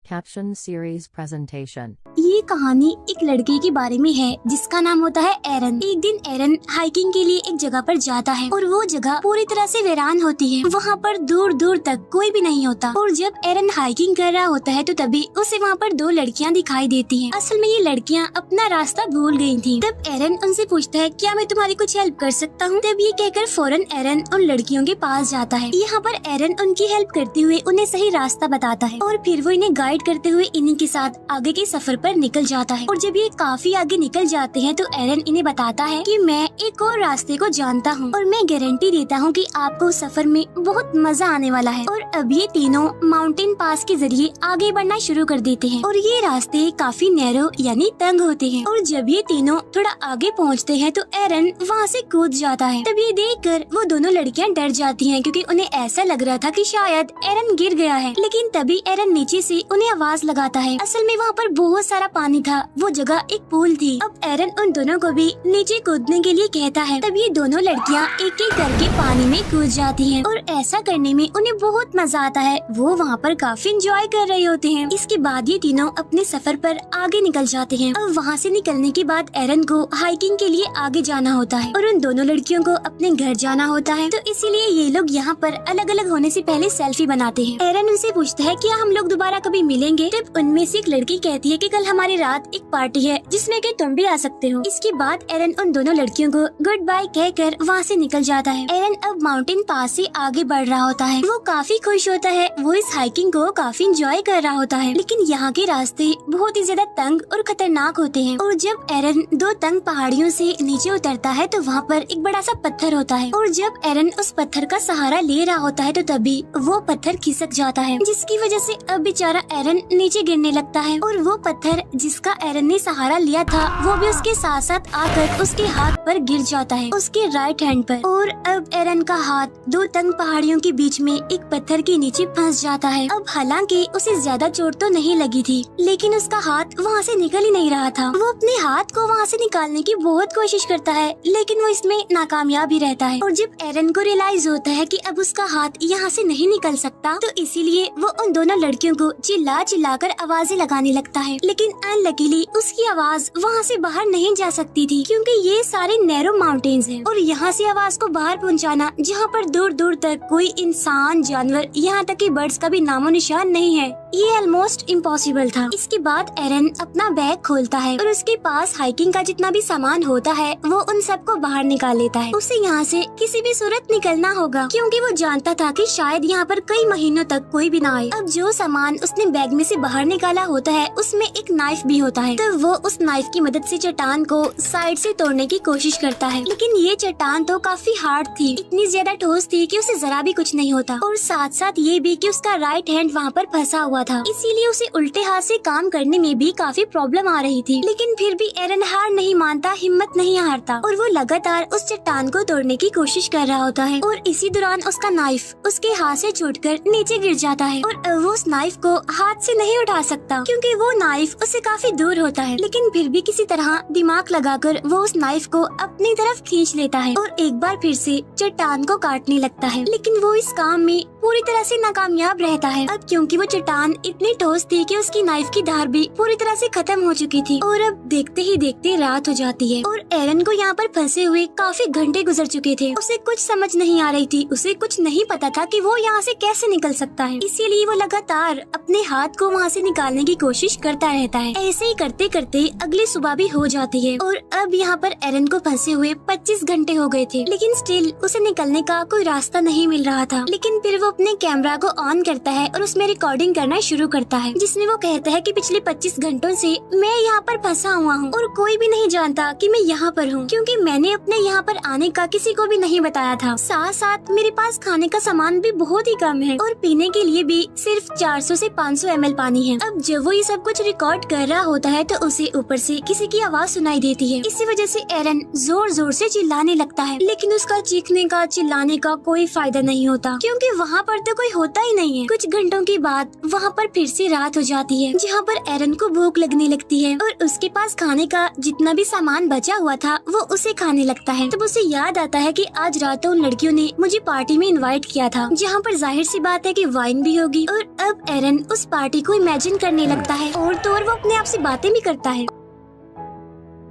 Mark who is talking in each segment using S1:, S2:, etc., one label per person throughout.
S1: Caption Series Presentation.
S2: ये कहानी एक लड़के के बारे में है जिसका नाम होता है एरन। एक दिन एरन हाइकिंग के लिए एक जगह पर जाता है और वो जगह पूरी तरह से वीरान होती है। वहाँ पर दूर दूर तक कोई भी नहीं होता और जब एरन हाइकिंग कर रहा होता है तो तभी उसे वहाँ पर दो लड़कियाँ दिखाई देती हैं। असल में ये लड़कियाँ अपना रास्ता भूल गई थी। तब एरन उनसे पूछता है क्या मैं तुम्हारी कुछ हेल्प कर सकता हूँ। तब ये कहकर फौरन एरन उन लड़कियों के पास जाता है। यहाँ पर एरन उनकी हेल्प करते हुए उन्हें सही रास्ता बताता है और फिर वो इन्हें गाइड करते हुए इन्हीं के साथ आगे के सफर पर निकल जाता है। और जब ये काफी आगे निकल जाते हैं तो एरन इन्हें बताता है कि मैं एक और रास्ते को जानता हूँ और मैं गारंटी देता हूँ कि आपको सफर में बहुत मजा आने वाला है। और अब ये तीनों माउंटेन पास के जरिए आगे बढ़ना शुरू कर देते हैं और ये रास्ते काफी नैरो यानी तंग होते हैं। और जब ये तीनों थोड़ा आगे पहुँचते हैं तो एरन वहाँ से कूद जाता है। तब ये देखकर वो दोनों लड़कियाँ डर जाती हैं क्योंकि उन्हें ऐसा लग रहा था कि शायद एरन गिर गया है। लेकिन तभी एरन नीचे से उन्हें आवाज लगाता है। असल में वहाँ पर बहुत सारा पानी था, वो जगह एक पूल थी। अब एरन उन दोनों को भी नीचे कूदने के लिए कहता है। तब ये दोनों लड़कियाँ एक एक करके पानी में कूद जाती हैं और ऐसा करने में उन्हें बहुत मजा आता है। वो वहाँ पर काफी एंजॉय कर रहे होते हैं। इसके बाद ये तीनों अपने सफर पर आगे निकल जाते हैं। अब वहाँ से निकलने के बाद एरन को हाइकिंग के लिए आगे जाना होता है और उन दोनों लड़कियों को अपने घर जाना होता है। तो इसीलिए ये लोग यहाँ पर अलग अलग होने से पहले सेल्फी बनाते हैं। एरन उनसे पूछता है क्या हम लोग दोबारा कभी मिलेंगे। तब उनमें से एक लड़की कहती है कि कल हमारी रात एक पार्टी है जिसमें कि तुम भी आ सकते हो। इसके बाद एरन उन दोनों लड़कियों को गुड बाय कहकर वहाँ से निकल जाता है। एरन अब माउंटेन पास से आगे बढ़ रहा होता है। वो काफी खुश होता है, वो इस हाइकिंग को काफी एंजॉय कर रहा होता है। लेकिन यहाँ के रास्ते बहुत ही ज्यादा तंग और खतरनाक होते हैं। और जब एरन दो तंग पहाड़ियों से नीचे उतरता है तो वहाँ पर एक बड़ा सा पत्थर होता है और जब एरन उस पत्थर का सहारा ले रहा होता है तो तभी वो पत्थर खिसक जाता है, जिसकी वजह से अब बेचारा एरन नीचे गिरने लगता है। और वो पत्थर जिसका एरन ने सहारा लिया था वो भी उसके साथ साथ आकर उसके हाथ पर गिर जाता है, उसके राइट हैंड पर। और अब एरन का हाथ दो तंग पहाड़ियों के बीच में एक पत्थर के नीचे फंस जाता है। अब हालांकि उसे ज्यादा चोट तो नहीं लगी थी लेकिन उसका हाथ वहाँ से निकल ही नहीं रहा था। वो अपने हाथ को वहाँ से निकालने की बहुत कोशिश करता है लेकिन वो इसमें नाकामयाब ही रहता है। और जब एरन को रियलाइज होता है कि अब उसका हाथ यहाँ से नहीं निकल सकता तो इसीलिए वो उन दोनों लड़कियों को चिल्ला चिल्ला कर आवाजें लगाने लगता है। लेकिन अनलकीली उसकी आवाज वहाँ से बाहर नहीं जा सकती थी क्योंकि ये सारे नैरो माउंटेन्स हैं और यहाँ से आवाज को बाहर पहुँचाना जहाँ पर दूर दूर तक कोई इंसान, जानवर, यहाँ तक कि बर्ड्स का भी नामो निशान नहीं है, ये ऑलमोस्ट इम्पॉसिबल था। इसके बाद एरन अपना बैग खोलता है और उसके पास हाइकिंग का जितना भी सामान होता है वो उन सबको बाहर निकाल लेता है। उसे यहाँ से किसी भी सूरत निकलना होगा क्योंकि वो जानता था कि शायद यहाँ पर कई महीनों तक कोई भी ना आए। अब जो सामान उसने बैग में से बाहर निकाला होता है उसमें एक नाइफ भी होता है। तो वो उस नाइफ की मदद से चट्टान को साइड से तोड़ने की कोशिश करता है लेकिन ये चट्टान तो काफी हार्ड थी, इतनी ज्यादा ठोस थी कि उसे जरा भी कुछ नहीं होता। और साथ साथ ये भी कि उसका राइट हैंड वहाँ पर फंसा हुआ था, इसीलिए उसे उल्टे हाथ से काम करने में भी काफी प्रॉब्लम आ रही थी। लेकिन फिर भी एरन हार नहीं मानता, हिम्मत नहीं हारता और वो लगातार उस चट्टान को तोड़ने की कोशिश कर रहा होता है। और इसी दौरान उसका नाइफ उसके हाथ से छूटकर नीचे गिर जाता है और अब वो उस नाइफ को हाथ से नहीं उठा सकता क्योंकि वो नाइफ उससे काफी दूर होता है। लेकिन फिर भी किसी तरह दिमाग लगाकर वो उस नाइफ को अपनी तरफ खींच लेता है और एक बार फिर से चट्टान को काटने लगता है। लेकिन वो इस काम में पूरी तरह से नाकामयाब रहता है। अब क्योंकि वो चट्टान इतनी ठोस थी कि उसकी नाइफ की धार भी पूरी तरह से खत्म हो चुकी थी और अब देखते ही देखते रात हो जाती है और एरन को यहाँ पर फंसे हुए काफी घंटे गुजर चुके थे। उसे कुछ समझ नहीं आ रही थी, उसे कुछ नहीं पता था कि वो यहाँ से कैसे निकल सकता है, इसीलिए वो लगातार अपने हाथ को वहाँ से निकालने की कोशिश करता रहता है। ऐसे ही करते करते अगली सुबह भी हो जाती है और अब यहाँ पर एरन को फंसे हुए 25 घंटे हो गए थे लेकिन स्टिल उसे निकलने का कोई रास्ता नहीं मिल रहा था। लेकिन फिर वो अपने कैमरा को ऑन करता है और उसमें रिकॉर्डिंग करना शुरू करता है जिसमें वो कहता है कि पिछले 25 घंटों से मैं यहाँ पर फंसा हुआ हूँ और कोई भी नहीं जानता कि मैं यहाँ पर हूँ क्योंकि मैंने अपने यहाँ पर आने का किसी को भी नहीं बताया था। साथ साथ मेरे पास खाने का सामान भी बहुत ही कम है और पीने के लिए भी सिर्फ 400 से 500 ml पानी है। अब जब वो ये सब कुछ रिकॉर्ड कर कर रहा होता है तो उसे ऊपर से किसी की आवाज सुनाई देती है। इसी वजह से एरन जोर जोर से चिल्लाने लगता है, लेकिन उसका चीखने का चिल्लाने का कोई फायदा नहीं होता, क्योंकि वहाँ पर तो कोई होता ही नहीं है। कुछ घंटों के बाद वहाँ पर फिर से रात हो जाती है, जहाँ पर एरन को भूख लगने लगती है और उसके पास खाने का जितना भी सामान बचा हुआ था वो उसे खाने लगता है। तब उसे याद आता है कि आज रात उन लड़कियों ने मुझे पार्टी में इनवाइट किया था, जहाँ पर जाहिर सी बात है कि वाइन भी होगी। और अब एरन उस पार्टी को इमेजिन करने लगता है और तो और वो अपने आप से बातें भी करता है।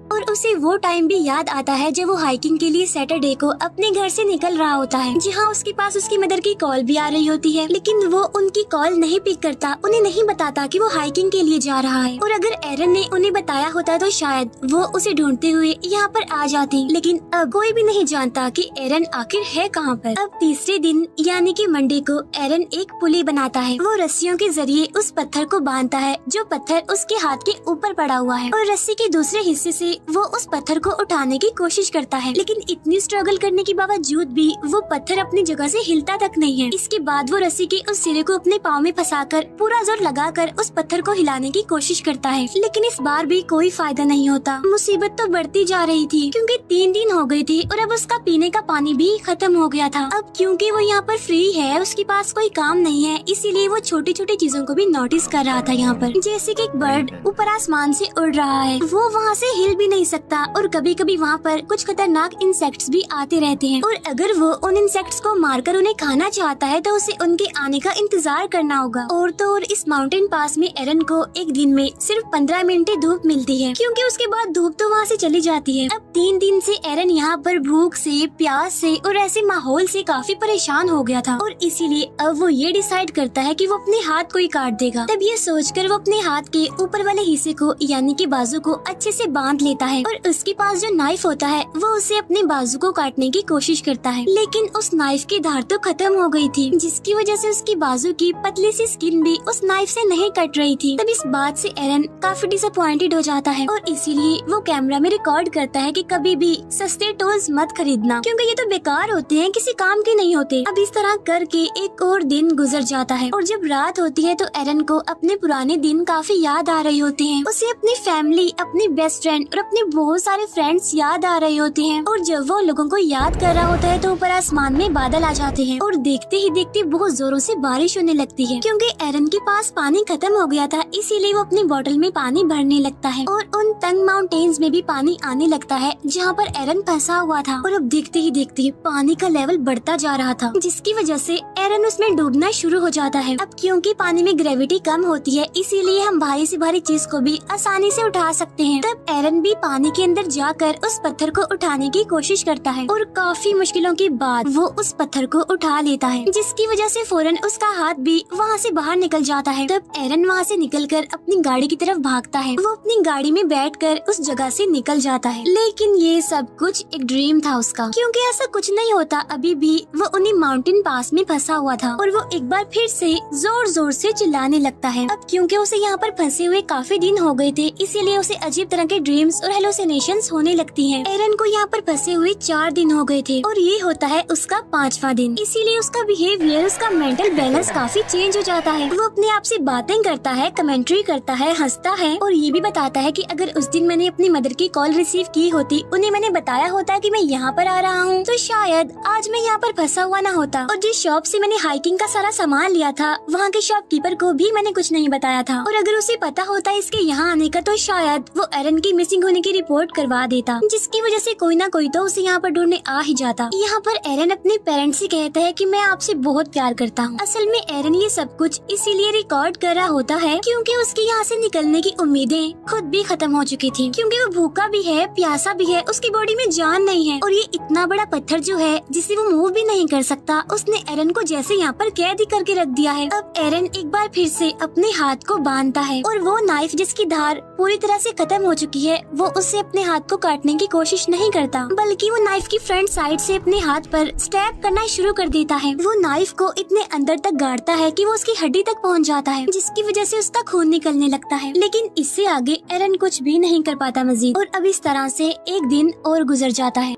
S2: और उसे वो टाइम भी याद आता है जब वो हाइकिंग के लिए सैटरडे को अपने घर से निकल रहा होता है, जहाँ उसके पास उसकी मदर की कॉल भी आ रही होती है, लेकिन वो उनकी कॉल नहीं पिक करता, उन्हें नहीं बताता कि वो हाइकिंग के लिए जा रहा है। और अगर एरन ने उन्हें बताया होता तो शायद वो उसे ढूंढते हुए यहाँ पर आ जाती, लेकिन अब कोई भी नहीं जानता कि एरन आखिर है कहाँ पर। अब तीसरे दिन यानी कि मंडे को एरन एक पुली बनाता है। वो रस्सियों के जरिए उस पत्थर को बांधता है जो पत्थर उसके हाथ के ऊपर पड़ा हुआ है, और रस्सी के दूसरे हिस्से से वो उस पत्थर को उठाने की कोशिश करता है, लेकिन इतनी स्ट्रगल करने के बावजूद भी वो पत्थर अपनी जगह से हिलता तक नहीं है। इसके बाद वो रस्सी के उस सिरे को अपने पाँव में फंसाकर पूरा जोर लगाकर उस पत्थर को हिलाने की कोशिश करता है, लेकिन इस बार भी कोई फायदा नहीं होता। मुसीबत तो बढ़ती जा रही थी, क्योंकि 3 दिन हो गए थे और अब उसका पीने का पानी भी खत्म हो गया था। अब क्योंकि वो यहाँ पर फ्री है, उसके पास कोई काम नहीं है, इसीलिए वो छोटी छोटी चीजों को भी नोटिस कर रहा था यहाँ पर, जैसे कि एक बर्ड ऊपर आसमान से उड़ रहा है, वो वहाँ से हिल भी नहीं सकता, और कभी कभी वहाँ पर कुछ खतरनाक इंसेक्ट्स भी आते रहते हैं, और अगर वो उन इंसेक्ट्स को मारकर उन्हें खाना चाहता है तो उसे उनके आने का इंतजार करना होगा। और तो और इस माउंटेन पास में एरन को एक दिन में सिर्फ 15 मिनट धूप मिलती है, क्योंकि उसके बाद धूप तो वहाँ से चली जाती है। अब 3 दिन से एरन यहाँ पर भूख से, प्यास से और ऐसे माहौल से काफी परेशान हो गया था, और इसीलिए अब वो ये डिसाइड करता है कि वो अपने हाथ को ही काट देगा। तब ये सोचकर वो अपने हाथ के ऊपर वाले हिस्से को यानी कि बाजू को अच्छे से बांध लेता है, और उसके पास जो नाइफ होता है वो उसे अपने बाजू को काटने की कोशिश करता है, लेकिन उस नाइफ की धार तो खत्म हो गई थी, जिसकी वजह से उसकी बाजू की पतली सी स्किन भी उस नाइफ से नहीं कट रही थी। तब इस बात से एरन काफी डिसअपॉइंटेड हो जाता है, और इसीलिए वो कैमरा में रिकॉर्ड करता है कि कभी भी सस्ते टूल्स मत खरीदना, क्योंकि ये तो बेकार होते हैं, किसी काम के नहीं होते। अब इस तरह करके एक और दिन गुजर जाता है, और जब रात होती है तो एरन को अपने पुराने दिन काफी याद आ रहे होते हैं। उसे अपनी फैमिली, अपनी बेस्ट फ्रेंड और अपने बहुत सारे फ्रेंड्स याद आ रहे होते हैं, और जब वो लोगों को याद कर रहा होता है तो ऊपर आसमान में बादल आ जाते हैं, और देखते ही देखते बहुत जोरों से बारिश होने लगती है। क्योंकि एरन के पास पानी खत्म हो गया था, इसीलिए वो अपनी बोतल में पानी भरने लगता है, और उन तंग माउंटेन्स में भी पानी आने लगता है जहाँ पर एरन फंसा हुआ था। और अब देखते ही देखते पानी का लेवल बढ़ता जा रहा था, जिसकी वजह से एरन उसमें डूबना शुरू हो जाता है। अब क्योंकि पानी में ग्रेविटी कम होती है, इसीलिए हम भारी से भारी चीज को भी आसानी से उठा सकते हैं। तब एरन भी पानी के अंदर जाकर उस पत्थर को उठाने की कोशिश करता है, और काफी मुश्किलों के बाद वो उस पत्थर को उठा लेता है, जिसकी वजह से फौरन उसका हाथ भी वहाँ से बाहर निकल जाता है। तब एरन वहाँ से निकलकर अपनी गाड़ी की तरफ भागता है। वो अपनी गाड़ी में बैठकर उस जगह से निकल जाता है, लेकिन ये सब कुछ एक ड्रीम था उसका, क्योंकि ऐसा कुछ नहीं होता। अभी भी वो उन्हीं माउंटेन पास में फंसा हुआ था, और वो एक बार फिर से जोर जोर से चिल्लाने लगता है। अब क्योंकि उसे यहाँ पर फंसे हुए काफी दिन हो गए थे, इसीलिए उसे अजीब तरह के ड्रीम्स और हेलुसिनेशंस होने लगती हैं। एरन को यहाँ पर फंसे हुए 4 दिन हो गए थे, और ये होता है उसका 5वां दिन, इसीलिए उसका बिहेवियर, उसका मेंटल बैलेंस काफी चेंज हो जाता है। वो अपने आप से बातें करता है, कमेंट्री करता है, हंसता है, और ये भी बताता है कि अगर उस दिन मैंने अपनी मदर की कॉल रिसीव की होती, उन्हें मैंने बताया होता कि मैं यहाँ पर आ रहा हूँ, तो शायद आज मैं यहाँ पर फंसा हुआ ना होता। और जिस शॉप से मैंने हाइकिंग का सारा सामान लिया था, वहाँ के शॉपकीपर को भी मैंने कुछ नहीं बताया था, और अगर उसे पता होता इसके यहाँ आने का तो शायद वो एरन की मिसिंग होने की रिपोर्ट करवा देता, जिसकी वजह से कोई ना कोई तो उसे यहाँ पर ढूंढने आ ही जाता। यहाँ पर एरन अपने पेरेंट्स से कहता है कि मैं आपसे बहुत प्यार करता हूँ। असल में एरन ये सब कुछ इसीलिए रिकॉर्ड कर रहा होता है क्योंकि उसके यहाँ से निकलने की उम्मीदें खुद भी खत्म हो चुकी थी, क्योंकि वो भूखा भी है, प्यासा भी है, उसकी बॉडी में जान नहीं है, और ये इतना बड़ा पत्थर जो है जिसे वो मूव भी नहीं कर सकता, उसने एरन को जैसे यहाँ पर कैद ही करके रख दिया है। अब एरन एक बार फिर से अपने हाथ को बांधता है, और वो नाइफ जिसकी धार पूरी तरह से खत्म हो चुकी है, वो उससे अपने हाथ को काटने की कोशिश नहीं करता, बल्कि वो नाइफ की फ्रंट साइड से अपने हाथ पर स्टैब करना शुरू कर देता है। वो नाइफ को इतने अंदर तक गाड़ता है कि वो उसकी हड्डी तक पहुंच जाता है, जिसकी वजह से उसका खून निकलने लगता है। लेकिन इससे आगे एरन कुछ भी नहीं कर पाता मजीद, और अब इस तरह से एक दिन और गुजर जाता है।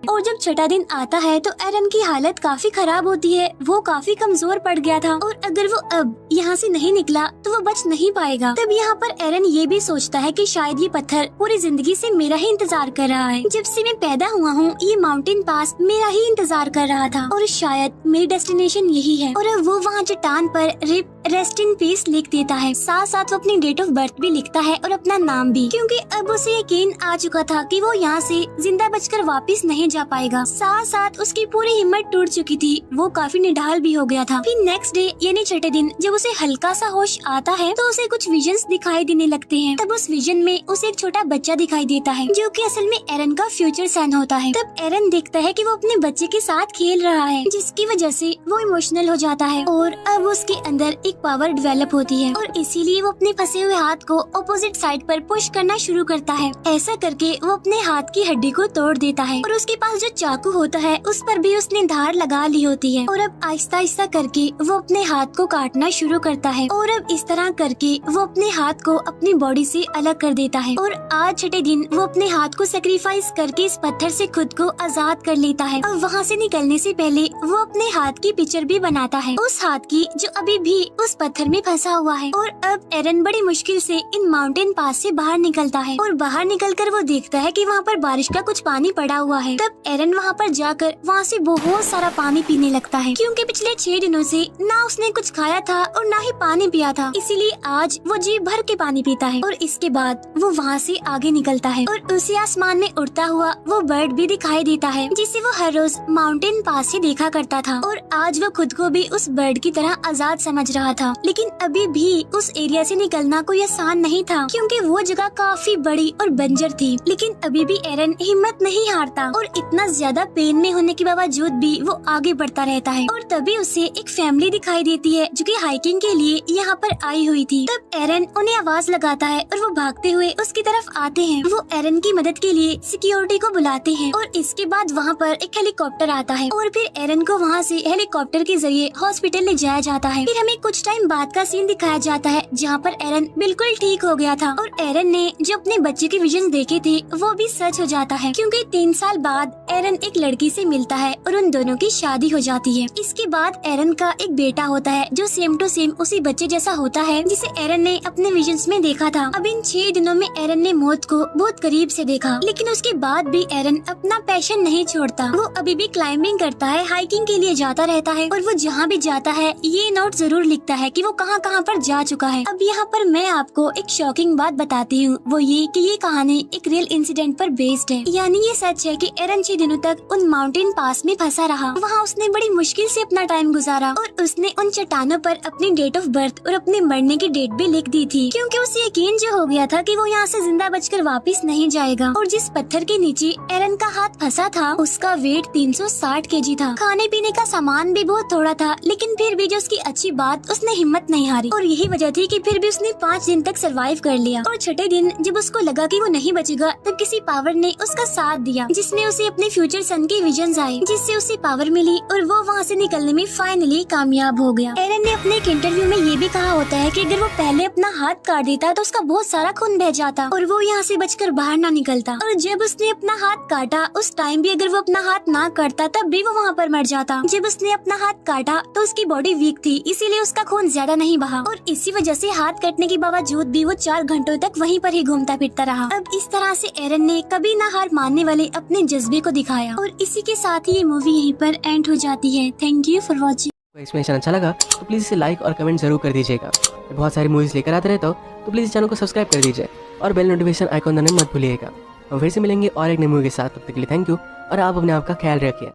S2: और जब 6वां दिन आता है तो एरन की हालत काफी खराब होती है, वो काफी कमजोर पड़ गया था, और अगर वो अब यहाँ से नहीं निकला तो वो बच नहीं पाएगा। तब यहाँ पर एरन ये भी सोचता है कि शायद ये पत्थर पूरी जिंदगी से मेरा ही इंतजार कर रहा है। जब से मैं पैदा हुआ हूँ ये माउंटेन पास मेरा ही इंतजार कर रहा था और शायद मेरी डेस्टिनेशन यही है। और अब वो वहाँ चट्टान पर रिप रेस्ट इन पीस लिख देता है। साथ साथ वो अपनी डेट ऑफ बर्थ भी लिखता है और अपना नाम भी, क्योंकि अब उसे यकीन आ चुका था कि वो यहाँ से जिंदा बचकर वापस नहीं जा पाएगा। साथ साथ उसकी पूरी हिम्मत टूट चुकी थी, वो काफी निढाल भी हो गया था। फिर नेक्स्ट डे यानी छठे दिन जब उसे हल्का सा होश आता है तो उसे कुछ विजन्स दिखाई देने लगते हैं। तब उस विजन में उसे एक छोटा बच्चा दिखाई देता है जो कि असल में एरन का फ्यूचर सन होता है। तब एरन देखता है कि वो अपने बच्चे के साथ खेल रहा है, जिसकी वजह से वो इमोशनल हो जाता है और अब उसके अंदर एक पावर डेवलप होती है और इसीलिए वो अपने फंसे हुए हाथ को ऑपोजिट साइड पर पुश करना शुरू करता है। ऐसा करके वो अपने हाथ की हड्डी को तोड़ देता है और उसके पास जो चाकू होता है उस पर भी उसने धार लगा ली होती है और अब आहिस्ता आहिस्ता करके वो अपने हाथ को काटना शुरू करता है और अब इस तरह करके वो अपने हाथ को अपनी बॉडी से अलग कर देता है। और आज छठे दिन वो अपने हाथ को सेक्रीफाइस करके इस पत्थर से खुद को आजाद कर लेता है और वहाँ से निकलने से पहले वो अपने हाथ की पिक्चर भी बनाता है, उस हाथ की जो अभी भी उस पत्थर में फंसा हुआ है। और अब एरन बड़ी मुश्किल से इन माउंटेन पास से बाहर निकलता है और बाहर निकलकर वो देखता है कि वहाँ पर बारिश का कुछ पानी पड़ा हुआ है। तब एरन वहाँ पर जाकर वहाँ से बहुत सारा पानी पीने लगता है, क्योंकि पिछले 6 दिनों से ना उसने कुछ खाया था और ना ही पानी पिया था, इसीलिए आज वो जी भर के पानी पीता है। और इसके बाद वो वहाँ से आगे निकलता है और उसी आसमान में उड़ता हुआ वो बर्ड भी दिखाई देता है जिसे वो हर रोज माउंटेन पास से देखा करता था। और आज वो खुद को भी उस बर्ड की तरह आजाद समझ रहा था, लेकिन अभी भी उस एरिया से निकलना कोई आसान नहीं था, क्योंकि वो जगह काफी बड़ी और बंजर थी। लेकिन अभी भी एरन हिम्मत नहीं हारता और इतना ज्यादा पेन में होने के बावजूद भी वो आगे बढ़ता रहता है। और तभी उसे एक फैमिली दिखाई देती है जो कि हाइकिंग के लिए यहाँ पर आई हुई थी। तब एरन उन्हें आवाज लगाता है और वो भागते हुए उसकी तरफ आते हैं। वो एरन की मदद के लिए सिक्योरिटी को बुलाते हैं और इसके बाद वहाँ पर एक हेलीकॉप्टर आता है और फिर एरन को वहाँ से हेलीकॉप्टर के जरिए हॉस्पिटल ले जाया जाता है। फिर हमें कुछ टाइम बाद का सीन दिखाया जाता है जहाँ पर एरन बिल्कुल ठीक हो गया था और एरन ने जो अपने बच्चे के विजन देखे थे वो भी सच हो जाता है, क्योंकि 3 साल बाद एरन एक लड़की से मिलता है और उन दोनों की शादी हो जाती है। इसके बाद एरन का एक बेटा होता है जो सेम टू सेम उसी बच्चे जैसा होता है जिसे एरन ने अपने विजन्स में देखा था। अब इन 6 दिनों में एरन ने मौत को बहुत करीब से देखा, लेकिन उसके बाद भी एरन अपना पैशन नहीं छोड़ता। वो अभी भी क्लाइंबिंग करता है, हाइकिंग के लिए जाता रहता है और वो जहाँ भी जाता है ये नोट जरूर लिखता है कि वो कहाँ कहाँ पर जा चुका है। अब यहाँ पर मैं आपको एक शॉकिंग बात बताती हूँ, वो ये कि ये कहानी एक रियल इंसिडेंट पर बेस्ड है। यानी ये सच है कि एरन 6 दिनों तक उन माउंटेन पास में फंसा रहा। वहाँ उसने बड़ी मुश्किल से अपना टाइम गुजारा और उसने उन चट्टानों पर अपनी डेट ऑफ बर्थ और अपने मरने की डेट भी लिख दी थी, क्योंकि उसे यकीन जो हो गया था कि वो यहाँ से जिंदा बचकर वापस नहीं जाएगा। और जिस पत्थर के नीचे एरन का हाथ फंसा था उसका वेट 360 केजी था। खाने पीने का सामान भी बहुत थोड़ा था, लेकिन फिर भी जो उसकी अच्छी बात उसने हिम्मत नहीं हारी और यही वजह थी कि फिर भी उसने 5 दिन तक सरवाइव कर लिया। और छठे दिन जब उसको लगा कि वो नहीं बचेगा तब किसी पावर ने उसका साथ दिया, जिसमें उसे अपने फ्यूचर सन के विजन्स आए, जिससे उसे पावर मिली और वो वहाँ से निकलने में फाइनली कामयाब हो गया। एरन ने अपने एक इंटरव्यू में ये भी कहा होता है कि अगर वो पहले अपना हाथ काट देता तो उसका बहुत सारा खून बह जाता और वो यहाँ से बचकर बाहर ना निकलता। और जब उसने अपना हाथ काटा उस टाइम भी अगर वो अपना हाथ ना काटता तब भी वो वहाँ पर मर जाता। जब उसने अपना हाथ काटा तो उसकी बॉडी वीक थी, इसीलिए उसका खून ज्यादा नहीं बहा और इसी वजह से हाथ कटने के बावजूद भी वो 4 घंटों तक वहीं पर ही घूमता फिरता रहा। अब इस तरह से एरन ने कभी ना हार मानने वाले अपने जज्बे को दिखाया और इसी के साथ ही ये मूवी यहीं पर एंड हो जाती है। Thank you for watching.
S3: Explanation अच्छा लगा तो प्लीज़ इसे लाइक और कमेंट जरूर कर दीजिएगा। मैं बहुत सारी मूवीज़ लेकर आते रहता हूँ, तो प्लीज़ चैनल को सब्सक्राइब कर दीजिए और बेल नोटिफिकेशन आइकॉन दबाना मत भूलिएगा। हम फिर से मिलेंगे और एक नई मूवी के साथ, तब तक के लिए थैंक यू और आप अपने आप का ख्याल रखिए।